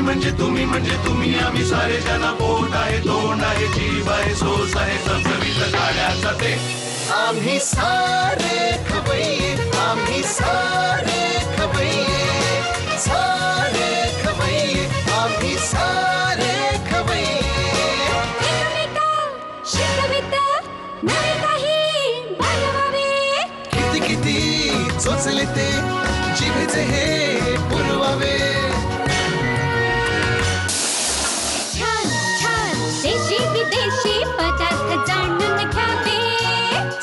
म्हणजे तुम्ही आम्ही सारे जना पोट आहे तोंड आहे जीव आहे सोस आहे चमचमीत गाण्याचा ते आम्ही सारे खवय्ये आम्ही सारे खवय्ये सारे खवय्ये आम्ही सारे खवय्ये किती किती चोचले ते जिभेचे हे पुरवावे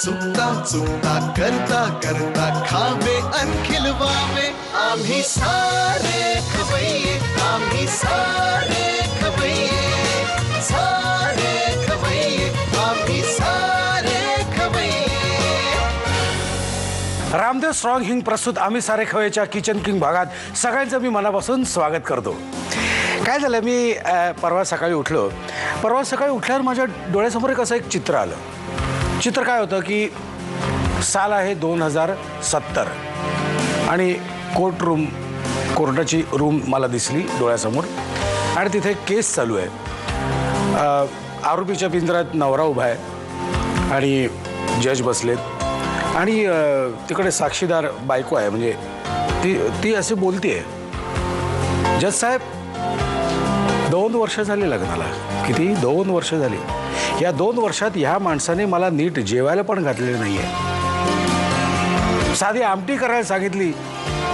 चुकता चुकता करता करता खावे अन खिलवावे आम्ही सारे खवय्ये आम्ही सारे खवय्ये सारे खवय्ये आम्ही सारे खवय्ये। रामदेव स्ट्रॉंग हिंग प्रस्तुत आम्ही सारे खवय्येच्या किचन किंग भागात सगळ्यांचं मी मनापासून स्वागत करतो। काय झालं मी परवा सकाळी उठल्यावर माझ्या डोळ्यासमोर एक असं एक चित्र आलं। चित्र काय होतं की साल आहे 2070 आणि कोर्टाची रूम मला दिसली डोळ्यासमोर आणि तिथे केस चालू आहे। आरोपीच्या पिंजऱ्यात नवरा उभा आहे आणि जज बसलेत आणि तिकडे साक्षीदार बायको आहे म्हणजे ती असे बोलतीये, जज साहेब 2 वर्ष झाली लग्नाला, किती 2 वर्ष झाली। या 2 वर्षात ह्या माणसाने मला नीट जेवायला पण घातलेलं नाहीये। साधी आमटी करायला सांगितली,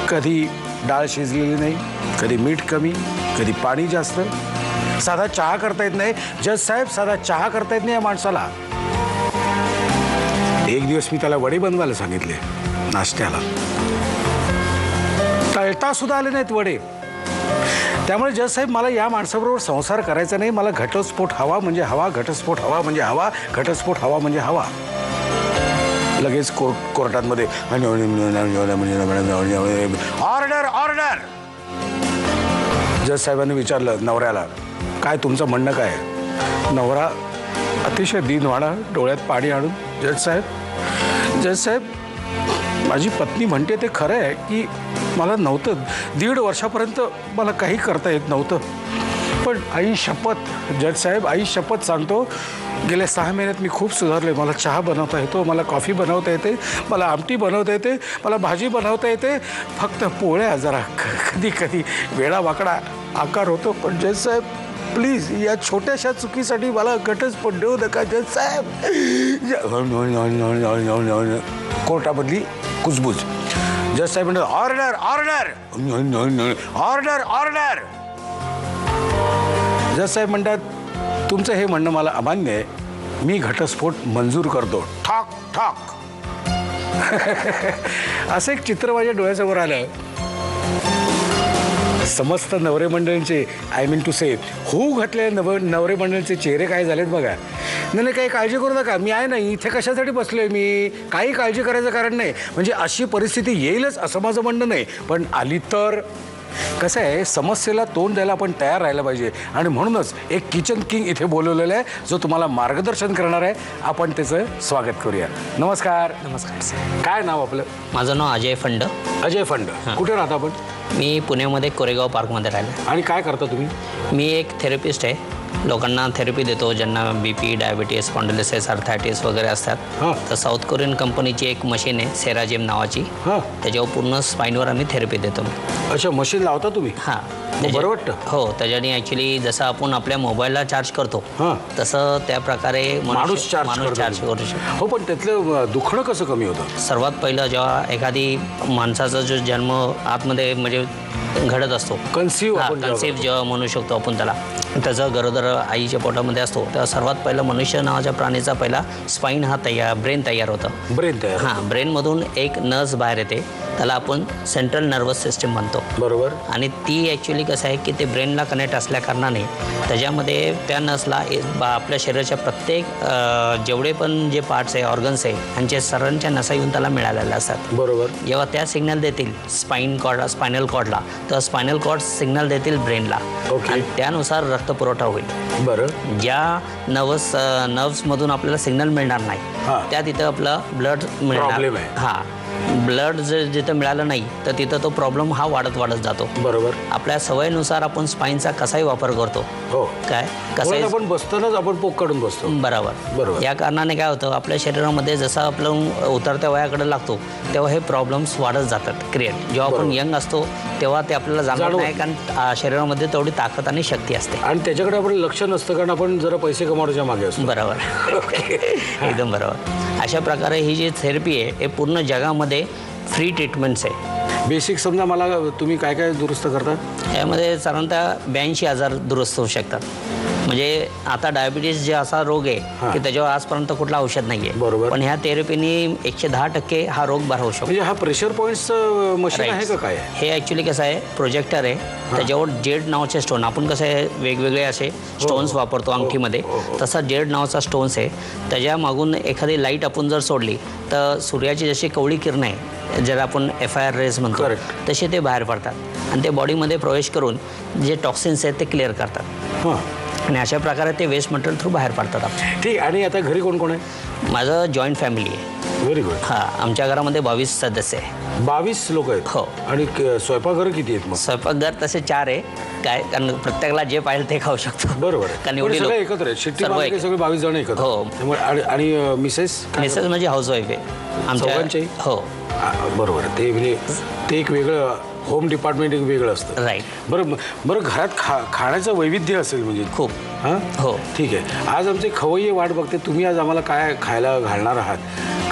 कधी डाळ शिजलेली नाही, कधी मीठ कमी, कधी पाणी जास्त। साधा चहा करता येत नाही जज साहेब, साधा चहा करता येत नाही या माणसाला। एक दिवस मी त्याला वडे बनवायला सांगितले नाश्त्याला, तळता सुद्धा आले नाहीत वडे। त्यामुळे जज साहेब मला या माणसाबरोबर संसार करायचा नाही, मला घटस्फोट हवा म्हणजे हवा, घटस्फोट हवा म्हणजे हवा, घटस्फोट हवा म्हणजे हवा। लगेच कोर्टामध्ये ऑर्डर ऑर्डर। जज साहेबांनी विचारलं नवऱ्याला, काय तुमचं म्हणणं काय? नवरा अतिशय दीनवाणा, डोळ्यात पाणी आणून, जज साहेब माझी पत्नी म्हणते ते खरं आहे की मला नव्हतं 1.5 वर्षापर्यंत मला काही करता येत नव्हतं, पण आई शपथ जज साहेब, आई शपथ सांगतो गेल्या 6 महिन्यात मी खूप सुधारले। मला चहा बनवता येतो, मला कॉफी बनवता येते, मला आमटी बनवता येते, मला भाजी बनवता येते, फक्त पोळ्या जरा कधी कधी वेळावाकडा आकार होतो। पण जज साहेब प्लीज या छोट्याशा चुकीसाठी मला घटस्फोट देऊ नका जज साहेब। कोर्टामधली कुजबुज। जज साहेब म्हणतात ऑर्डर ऑर्डर ऑर्डर ऑर्डर। जज साहेब म्हणतात तुमचं हे म्हणणं मला अमान्य आहे, मी घटस्फोट मंजूर करतो। ठॉक ठॉक। असं एक चित्र माझ्या डोळ्यासमोर आलं। समस्त नवरे मंडळींचे आय मीन टू से होऊ घातलेल्या नवरे मंडळींचे चेहरे काय झालेत बघा। नाही काही काळजी करू नका, मी आहे ना इथे कशासाठी बसलोय, मी काही काळजी करायचं कारण नाही। म्हणजे अशी परिस्थिती येईलच असं माझं म्हणणं नाही, पण आली तर कसं आहे समस्येला तोंड द्यायला आपण तयार राहायला पाहिजे आणि म्हणूनच एक किचन किंग इथे बोलवलेलं आहे जो तुम्हाला मार्गदर्शन करणार आहे। आपण त्याचं स्वागत करूया। नमस्कार। नमस्कार सर। काय नाव आपलं? माझं नाव अजय फंड। अजय फंड। कुठे राहता आपण? मी पुण्यामध्ये कोरेगाव पार्कमध्ये राहिलो। आणि काय करता तुम्ही? मी एक थेरपिस्ट आहे, लोकांना थेरपी देतो ज्यांना BP, डायबिटीज, स्पॉन्डिलिटिस, आर्थरायटिस वगैरे असतात। तर साऊथ कोरियन कंपनीची एक मशीन आहे सेराजिम नावाची, त्याच्यावर पूर्ण स्पाईनवर आम्ही थेरपी देतो। अच्छा मशीन लावता तुम्ही? हां बरं वाटतं? हो, त्याच्याने ॲक्च्युली जसं आपण आपल्या मोबाईलला चार्ज करतो तसं त्या प्रकारे माणूस चार्ज करू शकतो। हो, पण त्यातलं दुखणं कसं कमी होतं? सर्वात पहिलं जेव्हा एखादी माणसाचा जो जन्म आतमध्ये म्हणजे घडत असतो, कन्सीव्ह जेव्हा म्हणू शकतो आपण त्याला, त्याचा गरोदर आईच्या पोटामध्ये असतो तेव्हा सर्वात पहिलं मनुष्य नावाच्या प्राणीचा पहिला स्पाईन हा ब्रेन तयार होतं। ब्रेन तयार? हां, ब्रेनमधून एक नस बाहेर येते, त्याला आपण सेंट्रल नर्वस सिस्टीम म्हणतो। बरोबर। आणि ती ॲक्च्युली कसं आहे की ते ब्रेनला कनेक्ट असल्या कारणाने त्याच्यामध्ये त्या नसला आपल्या शरीराच्या प्रत्येक जेवढे पण जे पार्ट्स आहे, ऑर्गन्स आहे, यांचे सर्वांच्या नसा येऊन त्याला मिळालेल्या असतात। बरोबर। जेव्हा त्या सिग्नल देतील स्पायनल कॉर्डला, तर स्पायनल कॉर्ड सिग्नल देतील ब्रेनला आणि त्यानुसार रक्तपुरवठा होईल। बरं। ज्या नर्व्समधून आपल्याला सिग्नल मिळणार नाही त्या तिथं आपलं ब्लड मिळणार। हां, ब्लड जर जिथं मिळालं नाही तर तिथं तो प्रॉब्लेम हा वाढत जातो. बरोबर. आपल्या सवयीनुसार आपण स्पाईनचा कसाही वापर करतो. हो. काय कसाही आपण बसतानाच आपण पोक काढून बसतो. बरोबर. या कारणाने काय होतं, आपल्या शरीरामध्ये जसं आपलं उतरत्या वयाकडे लागतो तेव्हा हे प्रॉब्लेम्स वाढत जातात क्रिएट. जेव्हा आपण यंग असतो तेव्हा ते आपल्याला जाणवत नाही, कारण शरीरामध्ये तेवढी ताकद आणि शक्ती असते. आणि त्याच्याकडे आपण लक्ष नसतं, कारण आपण जरा पैसे कमावण्याच्या मागे असतो. बरोबर. एकदम बरोबर. अशा प्रकारे ही जी थेरपी आहे हे पूर्ण जगामध्ये फ्री ट्रीटमेंट्स आहे. बेसिक समजा मला तुम्ही काय काय दुरुस्त करता? यामध्ये साधारणतः 82,000 दुरुस्त होऊ शकतात. म्हणजे आता डायबिटीस जे असा रोग आहे की त्याच्यावर आजपर्यंत कुठलं औषध नाही आहे. बरोबर. पण ह्या थेरपीने 110% हा रोग बरा होऊ शकतो. म्हणजे हा प्रेशर पॉईंटचं मशीन आहे का काय? हे ॲक्च्युली कसं आहे, प्रोजेक्टर आहे. त्याच्यावर जेड नावाचे स्टोन, आपण कसं आहे वेगवेगळे असे स्टोन्स वापरतो अंगठीमध्ये, तसा जेड नावाचा स्टोन्स आहे. त्याच्या मागून एखादी लाईट आपण जर सोडली तर सूर्याची जशी कवळी किरण आहे, जर आपण FIR रेज म्हणतो, तसे ते बाहेर पडतात आणि ते बॉडीमध्ये प्रवेश करून जे टॉक्सिन्स आहेत ते क्लिअर करतात. आणि अशा प्रकारे ते वेस्ट मटेरियल थ्रू बाहेर पडतात आपण. ठीक. आणि आता घरी कोण कोण आहे? माझं जॉईंट फॅमिली आहे. Very good. आमच्या घरामध्ये 22 सदस्य आहे. 22 लोक आहेत? हो. आणि स्वयंपाकघर किती आहेत मग? स्वयंपाकघर तसे 4 आहे. काय, कारण प्रत्येकाला जे पाहिजे ते खाऊ शकतो. बरोबर. कारण एवढी लोक एकत्र आहेत, शिट्टी मारली सगळे 22 जण एकत्र. हो. त्यामुळे आणि मिसेस म्हणजे हाऊसवाईफ आहे आमच्या. हो. बरोबर. ते म्हणजे ते एक वेगळं होम डिपार्टमेंट एक वेगळं असतं. राईट. बरं घरात खाण्याचं वैविध्य असेल म्हणजे खूप. हां. हो. ठीक आहे. आज आमचे खवय्ये वाट बघते. तुम्ही आज आम्हाला काय खायला घालणार आहात?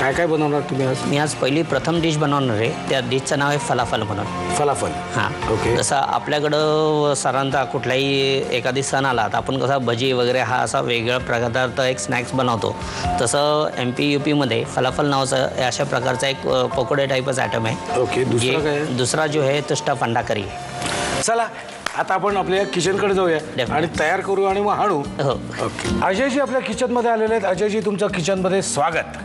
काय काय बनवणार तुम्ही आज? मी आज प्रथम डिश बनवणार आहे. त्या डिशचं नाव आहे फलाफल म्हणून. फलाफल. हां. ओके. जसं आपल्याकडं साधारणतः कुठलाही एखादी सण आला तर आपण कसा भजी वगैरे हा असा वेगळा पदार्थ एक स्नॅक्स बनवतो, तसं MP UPमध्ये फलाफल नावाचं अशा प्रकारचा एक पकोडे टाईपच आयटम आहे. ओके. दुसरा जो आहे तो स्टफ अंडा करी आहे. चला आता आपण आपल्या किचनकडे जाऊया आणि तयार करू आणि मग आणू. हो. ओके. अजयजी आपल्या किचनमध्ये आलेले आहेत. अजयजी तुमचं किचनमध्ये स्वागत.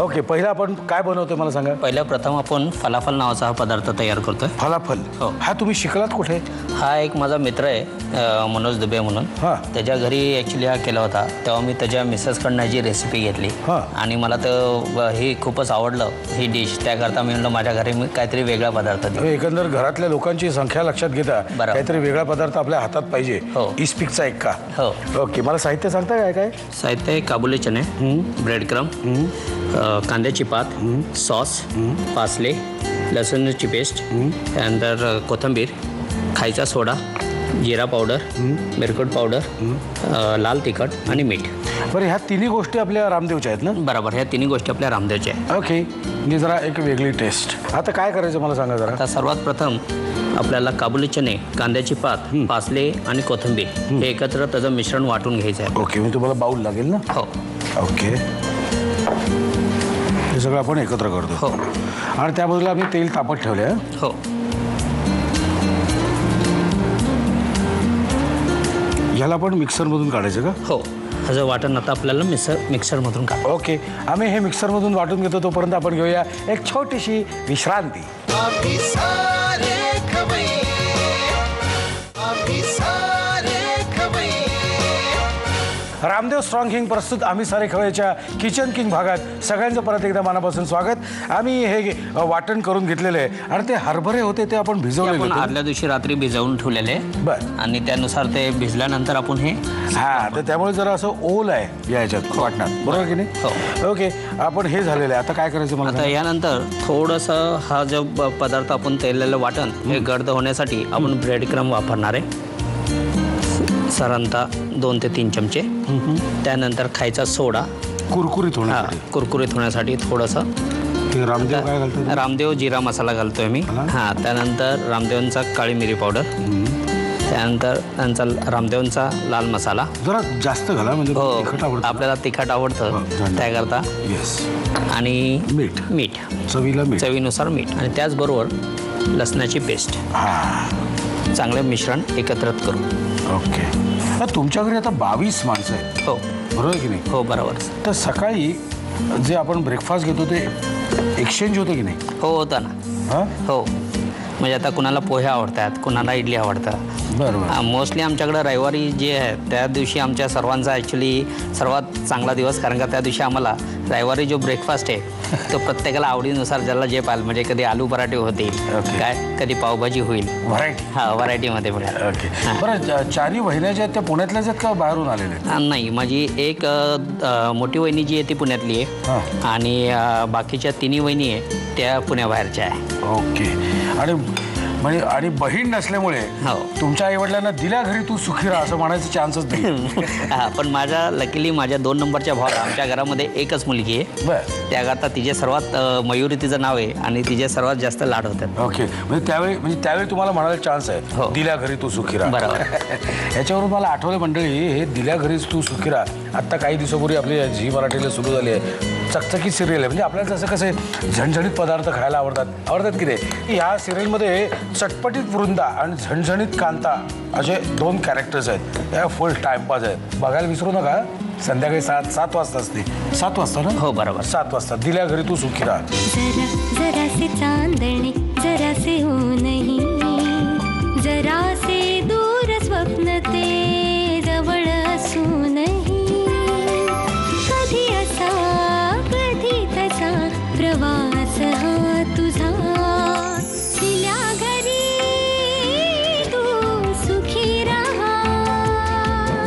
ओके. पहिला आपण काय बनवतोय मला सांगा. प्रथम आपण फलाफल नावाचा हा पदार्थ तयार करतोय. फलाफल. हो. हा तुम्ही शिकलात कुठे? हा एक माझा मित्र आहे मनोज दुबे म्हणून. त्याच्या घरी ॲक्च्युली हा केला होता. तेव्हा मी त्याच्या मिसेसकडनं जी रेसिपी घेतली आणि मला तर हे खूपच आवडलं ही डिश. त्याकरता मी म्हणलं माझ्या घरी मी काहीतरी वेगळा पदार्थ देऊ. एकंदर घरातल्या लोकांची संख्या लक्षात घेता काहीतरी वेगळा पदार्थ आपल्या हातात पाहिजे. हो. इस्पिकचा एक का? हो. ओके. मला साहित्य सांगता काय काय? साहित्य आहे काबुली चणे, ब्रेड क्रम, कांद्याची पात, सॉस, पासले, लसूणची पेस्ट, त्यानंतर कोथिंबीर, खायचा सोडा, जिरा पावडर, मिरकुट पावडर, लाल तिखट आणि मीठ. बरं. ह्या तिन्ही गोष्टी आपल्या रामदेवच्या आहेत ना? बरोबर. ह्या तिन्ही गोष्टी आपल्या रामदेवच्या आहेत. ओके. म्हणजे जरा एक वेगळी टेस्ट. आता काय करायचं मला सांगा जरा. आता सर्वात प्रथम आपल्याला काबुली चणे, कांद्याची पात, पासले आणि कोथिंबीर हे एकत्र त्याचं मिश्रण वाटून घ्यायचं आहे. ओके. मी तुम्हाला बाऊल लागेल ना? हो. ओके. हे सगळं आपण एकत्र करतो. हो. आणि त्या बाजूला आम्ही तेल तापत ठेवले. हो. ह्याला आपण मिक्सरमधून काढायचं का? हो. ह्याचं वाटण आता आपल्याला मिक्सरमधून काढ. ओके. आम्ही हे मिक्सरमधून वाटून घेतो. तोपर्यंत आपण घेऊया एक छोटीशी विश्रांती. आम्ही सारे खवय्ये, आम्ही सारे खवय्ये. रामदेव स्ट्रॉंग किंग प्रस्तुत आम्ही सारे खवय्येच्या किचन किंग भागात सगळ्यांचं परत एकदा मनापासून स्वागत. आम्ही हे वाटण करून घेतलेलं आहे आणि ते हरभरे होते ते आपण भिजवले आपण आदल्या दिवशी रात्री भिजवून ठेवलेले. बरं. आणि त्यानुसार ते भिजल्यानंतर आपण हे तर त्यामुळे जरा असं ओल आहे या ह्याच्यात वाटणार. बरोबर की नाही? हो. ओके. आपण हे झालेलं आहे. आता काय करायचं मला? आता यानंतर थोडंसं हा जो पदार्थ आपण तळलेलं वाटण हे गर्द होण्यासाठी आपण ब्रेड क्रम वापरणार आहे. साधारणतः 2 ते 3 चमचे. त्यानंतर खायचा सोडा कुरकुरीत होण्यासाठी. कुरकुरीत होण्यासाठी थोडंसं. रामदेव काय घालतो? रामदेव जिरा मसाला घालतोय मी. त्यानंतर रामदेवचा काळी मिरी पावडर, त्यानंतर त्यांचा रामदेवचा लाल मसाला जरा जास्त घाला म्हणजे तिखट आवडतं. आपल्याला तिखट आवडतं त्याकरता. येस. आणि मीठ चवीनुसार मीठ. आणि त्याचबरोबर लसणाची पेस्ट. चांगलं मिश्रण एकत्रित करू. ओके. तुमच्या घरी आता 22 माणसं आहेत. हो. बरोबर की नाही? हो. बरोबर. तर सकाळी जे आपण ब्रेकफास्ट घेतो ते एक्सचेंज होतं की नाही? हो. होतं ना. हां. हो. म्हणजे आता कुणाला पोहे आवडतात, कुणाला इडली आवडतात. बरोबर. मोस्टली आमच्याकडं रविवारी जे आहे त्या दिवशी आमच्या सर्वांचा ॲक्च्युली सर्वात चांगला दिवस, कारण का त्या दिवशी आम्हाला रविवारी जो ब्रेकफास्ट आहे तो प्रत्येकाला आवडीनुसार ज्याला जे पाहिजे, म्हणजे कधी आलू पराठे होतील, काय कधी पावभाजी होईल, व्हरायटी. हां व्हरायटीमध्ये मिळेल. ओके. बरं, चारी वहिन्या ज्या आहेत त्या पुण्यातल्याच आहेत का बाहेरून आलेल्या? नाही, माझी एक मोठी वहिनी जी आहे ती पुण्यातली आहे आणि बाकीच्या तिन्ही वहिनी आहे त्या पुण्याबाहेरच्या आहे. ओके. आणि म्हणजे आणि बहीण नसल्यामुळे तुमच्या आईवडिलांना दिल्या घरी तू सुखी राहा असं म्हणायचं चान्सच नाही. हां, पण माझ्या लकीली माझ्या 2 नंबरच्या भावाला आमच्या घरामध्ये एकच मुलगी आहे. बरं. त्याकरता तिचे सर्वात मयुरी तिचं नाव आहे आणि तिचे सर्वात जास्त लाड होतात. ओके. म्हणजे त्यावेळी तुम्हाला म्हणायला चान्स आहे, दिल्या घरी तू सुखी राहा. बरोबर. याच्यावरून मला आठवलं मंडळी, हे दिल्या घरीच तू सुखी राहा आत्ता काही दिवसापूर्वी आपली झी मराठीला सुरू झाली आहे चकचकीत सिरियल आहे. म्हणजे आपल्याला जसं कसं झणझणीत पदार्थ खायला आवडतात की नाही, ह्या सिरियलमध्ये चटपटीत वृंदा आणि झणझणीत कांता असे 2 कॅरेक्टर्स आहेत. या फुल टाइमपास आहेत, बघायला विसरू नका. संध्याकाळी 7 वाजता असते. 7 वाजता ना? हो बरोबर, 7 वाजता दिल्या घरी तू सुखी राहा. जरासे चांदणे जरासे ऊनही जरासे दूर स्वप्न ते जवळ असूनही कधी असा कधी तसा प्रवास हा तुझा दिल्या घरी तू सुखी राहा.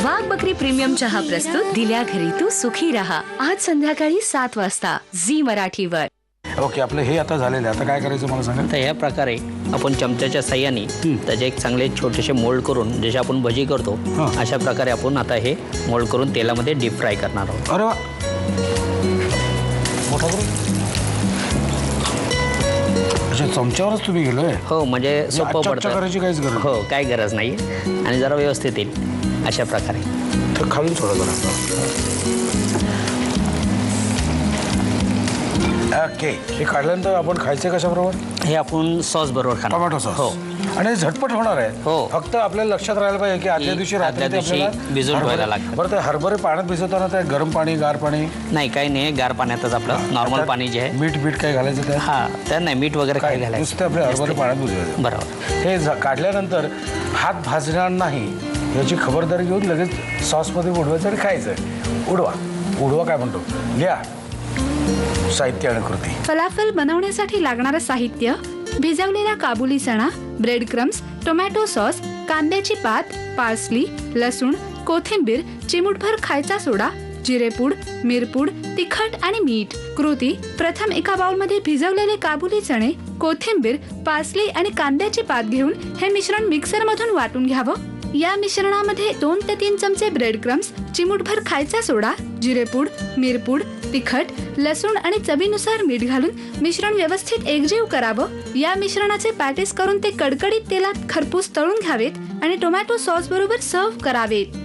वाघ बकरी प्रीमियम चहा प्रस्तुत दिल्या घरी तू सुखी राहा, आज संध्याकाळी 7 वाजता झी मराठीवर. ओके. आपलं हे आता झालेलं आहे, आता काय करायचं मला सांगा. तर ह्या प्रकारे आपण चमच्याच्या साह्याने त्याचे एक चांगले छोटेसे मोल्ड करून, जसे आपण भजी करतो अशा प्रकारे आपण आता हे मोल्ड करून तेलामध्ये डीप फ्राय करणार आहोत. अरे वा, मोठा करून अच्छा चमच्यावरच तुम्ही गेलोय. हो, म्हणजे सोपं पडतं, करायची काहीच गरज. हो काही गरज नाही आणि जरा व्यवस्थित येईल अशा प्रकारे. तर खालून सोडा जरा. ओके. हे काढल्यानंतर आपण खायचे कशाबरोबर? हे आपण सॉस बरोबर खाणार. Tomato sauce. हो. आणि झटपट होणार आहे. हो. फक्त आपल्याला लक्षात राहायला पाहिजे की आदल्या दिवशी रात्री भिजून ठेवायला लागतं. बरं, ते हरभरे पाण्यात भिजवताना ते गरम पाणी गार पाणी? नाही, काही नाही, गार पाण्यातच आपलं नॉर्मल पाणी जे आहे. मीठ काय घालायचं त्या? हां, तर नाही मीठ वगैरे काय घालायचं, नुसतं आपले हरभरे पाण्यात भिजवायचं. बरोबर. हे काढल्यानंतर हात भाजणार नाही याची खबरदारी घेऊन लगेच सॉसमध्ये बुडवायचं आणि खायचं. उडवा काय म्हणतो, लिहा साहित्य आणि कृती. फलाफल बनवण्यासाठी लागणारं साहित्य: भिजवलेला काबुली चणा, ब्रेड क्रम्स, टोमॅटो सॉस, कांद्याची पात, पार्सली, लसूण, कोथिंबीर, चिमूटभर खायचा सोडा, जिरेपूड, मिरपूड, तिखट आणि मीठ. कृती: प्रथम एका बाउलमध्ये भिजवलेले काबुली चणे, कोथिंबीर, पार्सली आणि कांद्याची पात घेऊन हे मिश्रण मिक्सर मधून वाटून घ्यावं. या मिश्रणामध्ये 2 ते 3 चमचे ब्रेड क्रम्स, चिमूटभर खायचा सोडा, जिरेपूड, मिरपूड, तिखट, लसूण आणि चवीनुसार मीठ घालून मिश्रण व्यवस्थित एकजीव करावं. या मिश्रणाचे पॅटीस करून ते कडकडीत तेलात खरपूस तळून घ्यावेत आणि टोमॅटो सॉस बरोबर सर्व्ह करावेत.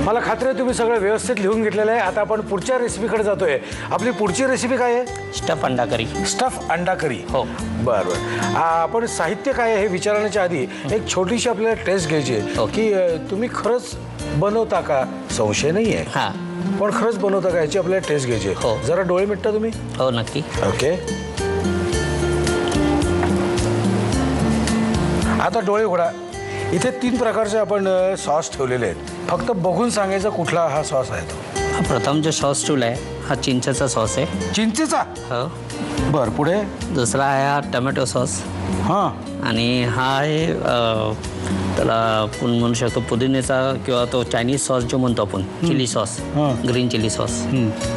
मला खात्री आहे तुम्ही सगळं व्यवस्थित लिहून घेतलेलं आहे. आता आपण पुढच्या रेसिपीकडे जातोय. आपली पुढची रेसिपी काय आहे? स्टफ अंडा करी. स्टफ अंडा करी. हो. बरं. आपण साहित्य काय आहे हे विचारण्याच्या आधी एक छोटीशी आपल्याला टेस्ट घ्यायची आहे की तुम्ही खरंच बनवता का. संशय नाही आहे, हां, पण खरंच बनवता का याची आपल्याला टेस्ट घ्यायची आहे. हो. जरा डोळे मिटता तुम्ही. हो नक्की. ओके. आता डोळे उघडा. इथे 3 प्रकारचे आपण सॉस ठेवलेले आहेत. फक्त बघून सांगायचं कुठला हा सॉस आहे तो. प्रथम जो सॉस ठेवला आहे हा चिंचेचा सॉस आहे. चिंचेचा? हो. बरं, पुढे? दुसरा आहे हा टोमॅटो सॉस. हां. आणि हा आहे त्याला आपण म्हणू शकतो पुदिन्याचा किंवा तो चायनीज सॉस जो म्हणतो आपण, chilli sauce, green chilli sauce.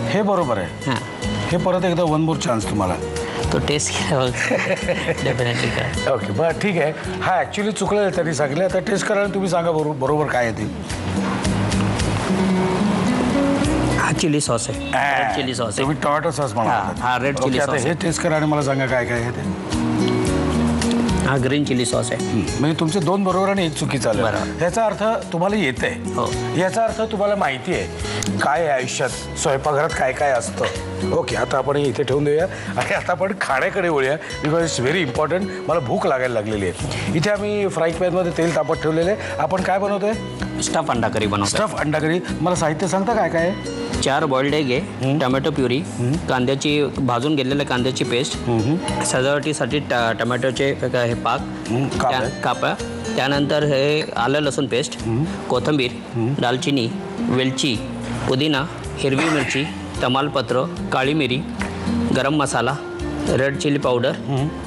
हे बरोबर आहे. हां, हे परत एकदा 1 मोर चान्स तुम्हाला. तो टेस्ट डेफिनेटली करा. ओके, बरं ठीक आहे. हा ॲक्च्युली चुकलं आहे तरी सांगितलं. आता टेस्ट करा आणि तुम्ही सांगा बरोबर काय आहे ते. हा चिली सॉस आहे. रेड चिली सॉस आहे. तुम्ही टोमॅटो सॉस म्हणा. हा रेड चिली सॉस. हे टेस्ट करा आणि मला सांगा काय काय आहे ते. हा ग्रीन चिली सॉस आहे. म्हणजे तुमचे 2 बरोबर आणि 1 चुकीचं आलं. याचा अर्थ तुम्हाला येतंय. हो. याचा अर्थ तुम्हाला माहिती आहे काय आहे आयुष्यात, स्वयंपाकघरात काय काय असतं. ओके, आता आपण इथे ठेवून देऊया आणि आता आपण खाण्याकडे वळूया बिकॉज इट्स व्हेरी इम्पॉर्टंट. मला भूक लागायला लागलेली आहे. इथे आम्ही फ्राय पॅनमध्ये तेल तापत ठेवलेलं आहे. आपण काय बनवतोय? स्टफ अंडा करी बनवतो. स्टफ अंडा करी. मला साहित्य सांगता काय काय आहे? 4 बॉइल्ड एग आहे, टमॅटो प्युरी, कांद्याची भाजून घेतलेल्या कांद्याची पेस्ट, सजावटीसाठी टमॅटोचे हे पाक, कापा, त्यानंतर हे आलं लसूण पेस्ट, कोथिंबीर, दालचिनी, वेलची, पुदिना, हिरवी मिरची, तमालपत्र, काळी मिरी, गरम मसाला, रेड चिली पावडर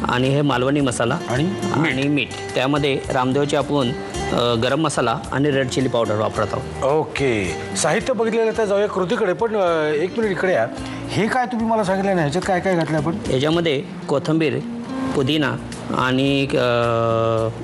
आणि हे मालवणी मसाला आणि मीठ. त्यामध्ये रामदेवचे आपण गरम मसाला आणि रेड चिली पावडर वापरत आहोत. ओके, साहित्य बघितलेलं तर जाऊया कृतीकडे. पण एक मिनिट इकडे या. हे काय तुम्ही मला सांगितलं ना, ह्याच्यात काय काय घातलं आपण? याच्यामध्ये कोथिंबीर, पुदिना आणि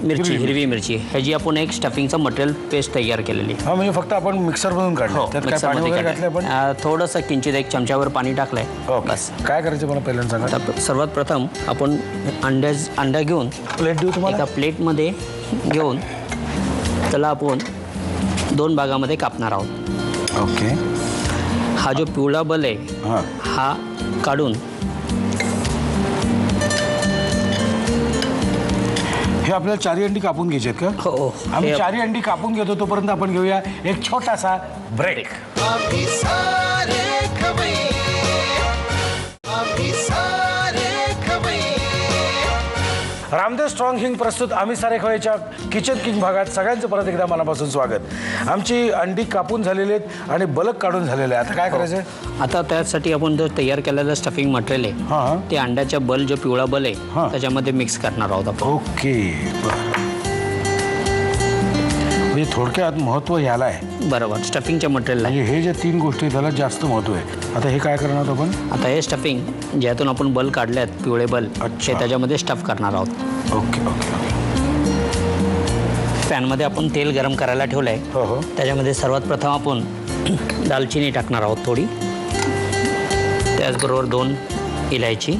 मिरची, हिरवी मिरची, ह्याची आपण एक स्टफिंगचं मटेरियल पेस्ट तयार केलेली. हा, म्हणजे फक्त आपण मिक्सरमधून काढलं. त्यात काय पाणी वगैरे घातलं आपण? थोडंसं किंचित 1 चमच्यावर पाणी टाकलंय. बस. काय करायचं मला पहिल्यांदा सांगा. आता सर्वात प्रथम आपण अंडा घेऊन प्लेट देऊ तुम्हाला? एका प्लेटमध्ये घेऊन त्याला आपण 2 भागामध्ये कापणार आहोत. ओके. हा जो पिवळा बल आहे हा काढून हे आपल्याला 4 अंडी कापून घ्यायची आहेत का? हो. आम्ही 4 अंडी कापून घेतो. तोपर्यंत आपण घेऊया एक छोटासा ब्रेक. आम्ही सारे खवय्ये, आम्ही सारे खवय्ये. रामदेव स्ट्रॉंग हिंग प्रस्तुत आम्ही सारे खवय्येच्या किचन किंग भागात सगळ्यांचं परत एकदा मनापासून स्वागत. आमची अंडी कापून झालेली आहेत आणि बलक काढून झालेले आहे. आता काय करायचं? आता त्यासाठी आपण जो तयार केलेलं स्टफिंग मटेरियल आहे ते अंड्याच्या बल, जो पिवळा बल आहे त्याच्यामध्ये मिक्स करणार आहोत आपण. ओके. म्हणजे थोडक्यात महत्त्व ह्याला आहे. बरोबर, स्टफिंगच्या मटेरियलला. हे जे 3 गोष्टी त्याला जास्त महत्त्व आहे. आता हे काय करणार आहोत आपण? आता हे स्टफिंग ज्यातून आपण बल काढले आहेत, पिवळे बल, ते त्याच्यामध्ये स्टफ करणार आहोत. Okay okay. पॅनमध्ये आपण तेल गरम करायला ठेवलं आहे. हो. त्याच्यामध्ये सर्वात प्रथम आपण दालचिनी टाकणार आहोत थोडी, त्याचबरोबर 2 इलायची,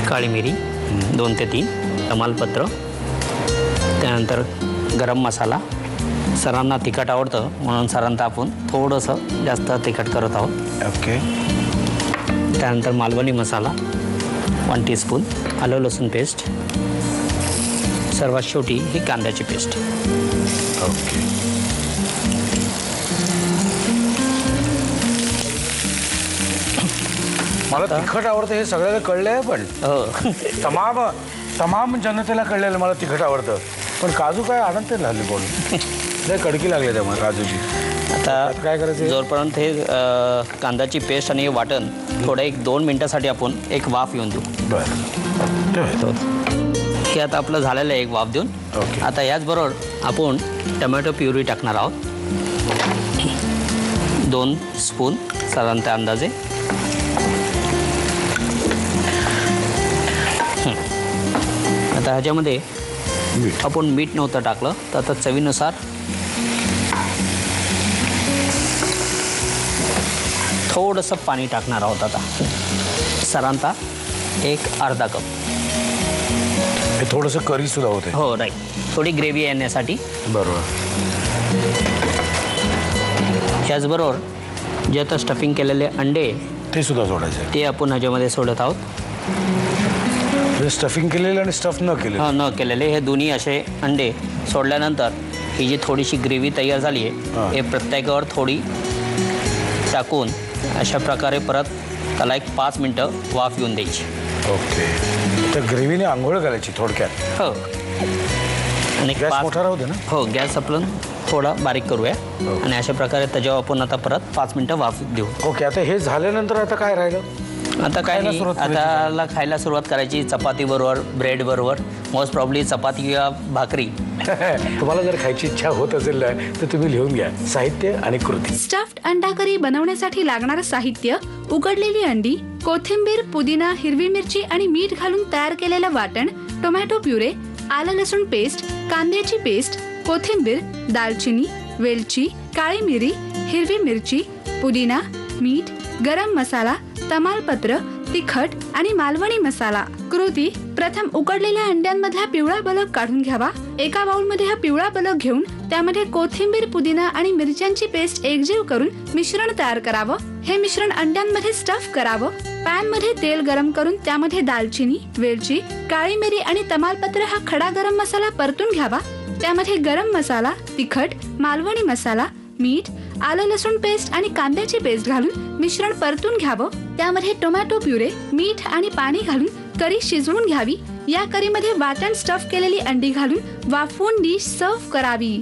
काळी मिरी 2 ते 3, तमालपत्र, त्यानंतर गरम मसाला. सरांना तिखट आवडतं म्हणून सरांना आपण थोडंसं जास्त तिखट करत आहोत. ओके. त्यानंतर मालवणी मसाला 1 टीस्पून, आलं लसूण पेस्ट, सर्वात शेवटी ही कांद्याची पेस्ट. ओके. मला तिखट आवडतं हे सगळ्याला कळलं आहे. पण तमाम जनतेला कळलेलं मला तिखट आवडतं. पण काजू काय आनंद झाले बोलून लय कडकी लागले त्यामुळे काजूची. आता काय करायचं? जोपर्यंत हे कांद्याची पेस्ट आणि वाटण थोडं 1-2 मिनटासाठी आपण एक वाफ येऊन देऊ. बरं. हे आता आपलं झालेलं आहे एक वाफ देऊन. ओके. आता याचबरोबर आपण टमॅटो प्युरी टाकणार आहोत 2 स्पून साधारणतः अंदाजे. आता ह्याच्यामध्ये आपण मीठ नव्हतं टाकलं तर आता चवीनुसार थोडंसं पाणी टाकणार आहोत. आता साधारणतः 1 अर्धा कप. हे थोडंसं करी सुद्धा होते. हो, राईट. थोडी ग्रेव्ही येण्यासाठी. बरोबर. त्याचबरोबर जे आता स्टफिंग केलेले अंडे ते सुद्धा सोडायचे. ते आपण ह्याच्यामध्ये सोडत आहोत. स्टफिंग केलेले आणि स्टफ न केलेले. न केलेले हे दोन्ही असे अंडे सोडल्यानंतर ही जी थोडीशी ग्रेव्ही तयार झाली आहे हे प्रत्येकावर थोडी टाकून अशा प्रकारे परत त्याला 5 मिनटं वाफ येऊन द्यायची. ओके. तर ग्रेव्हीने आंघोळ घालायची थोडक्यात. हो. आणि गॅस मोठा राहू दे ना. हो, गॅस आपण थोडा बारीक करूया आणि अशा प्रकारे त्याच्यावर आपण आता परत 5 मिनटं वाफ देऊ. ओके. आता हे झाल्यानंतर आता काय राहिलं? आता काय नाही, आता खायला सुरुवात करायची. चपाती बरोबर, ब्रेड बरोबर, मोस्ट प्रॉब्ली चपाती किंवा भाकरी. तुम्हाला जर खायची इच्छा होत असेल ना तर तुम्ही लिहून घ्या साहित्य आणि कृती. स्टफ्ड अंडा करी बनवण्यासाठी लागणारं साहित्य: उकडलेली अंडी, कोथिंबीर, पुदिना, हिरवी मिरची आणि मीठ घालून तयार केलेलं वाटण, टोमॅटो प्युरे, आलं लसूण पेस्ट, कांद्याची पेस्ट, कोथिंबीर, दालचिनी, वेलची, काळी मिरी, हिरवी मिरची, पुदिना, मीठ, गरम मसाला, तमालपत्र, तिखट आणि मालवणी मसाला. कृती: प्रथम उकडलेल्या अंड्यांमधला पिवळा बलक काढून घ्यावा. एका बाउलमध्ये हा पिवळा बलक घेऊन त्यामध्ये कोथिंबीर, पुदिना आणि मिरच्यांची पेस्ट एकजीव करून मिश्रण तयार करावं. हे मिश्रण अंड्यांमध्ये स्टफ करावं. पॅन मध्ये तेल गरम करून त्यामध्ये दालचिनी, वेलची, काळी मिरी आणि तमालपत्र हा खडा गरम मसाला परतून घ्यावा. त्यामध्ये गरम मसाला, तिखट, मालवणी मसाला, मीठ, आलं लसूण पेस्ट आणि कांद्याची पेस्ट घालून मिश्रण परतून घ्यावं. त्यामध्ये टोमॅटो प्युरे, मीठ आणि पाणी घालून करी शिजवून घ्यावी. या करीमध्ये वाटण स्टफ केलेली अंडी घालून वाफवून डिश सर्व्ह करावी.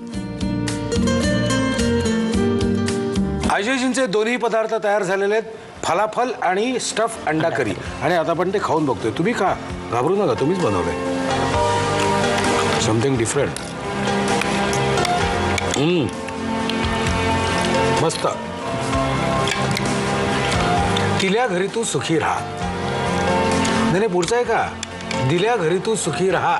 आजीजींचे दोन्ही पदार्थ तयार झालेले आहेत, फलाफल आणि स्टफ अंडा करी. आणि आता आपण ते खाऊन बघतोय. तुम्ही खा, घाबरू नका, तुम्हीच बनवलंय. Something different. मस्त. दिल्या घरी तू सुखी राहा. नाही पुढचं आहे का, दिल्या घरी तू सुखी राहा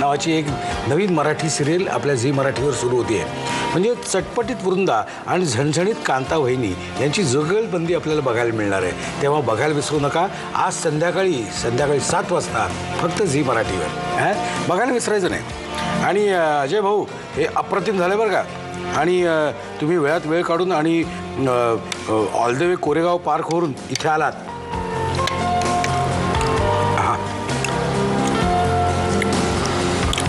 नावाची एक नवीन मराठी सिरियल आपल्या झी मराठीवर सुरू होतीये. म्हणजे चटपटीत वृंदा आणि झणझणीत कांता वहिनी यांची जुगलबंदी आपल्याला बघायला मिळणार आहे. तेव्हा बघायला विसरू नका. आज संध्याकाळी 7 वाजता फक्त झी मराठीवर. बघायला विसरायचं नाही. आणि अजय भाऊ, हे अप्रतिम झालं बरं का. आणि तुम्ही वेळात वेळ काढून आणि ऑल द वे कोरेगाव पार्कवरून इथे आलात. हां,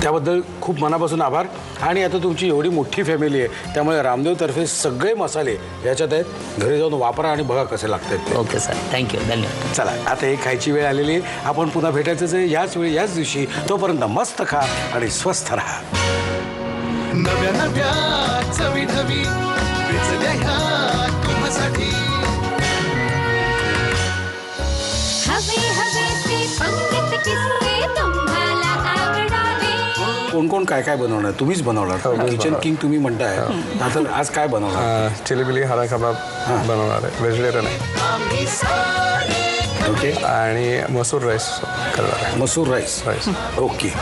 त्याबद्दल खूप मनापासून आभार. आणि आता तुमची एवढी मोठी फॅमिली आहे, त्यामुळे रामदेवतर्फे सगळे मसाले याच्यात आहेत. घरी जाऊन वापरा आणि बघा कसे लागतात. ओके सर, थँक्यू, धन्यवाद. चला, आता हे खायची वेळ आलेली आहे. आपण पुन्हा भेटायचंच आहे याच वेळी याच दिवशी. तोपर्यंत मस्त खा आणि स्वस्थ राहा. नव्या नव्या चवी ढवी विचल्या ह्या तुम्हासाठी. हवे हवेचे पंगत किस्से तुम्हाला आवडावे. कोण कोण काय काय बनवणार? तुम्हीच बनवणार. किचन किंग तुम्ही म्हणताय. आता आज काय बनवणार? चिलीबिली हरा कबाब बनवणार आहे, व्हेजिटेरियन आहे. आम्ही सारे ओके. आणि मसूर राईस करणार आहे. मसूर राईस. राईस. ओके.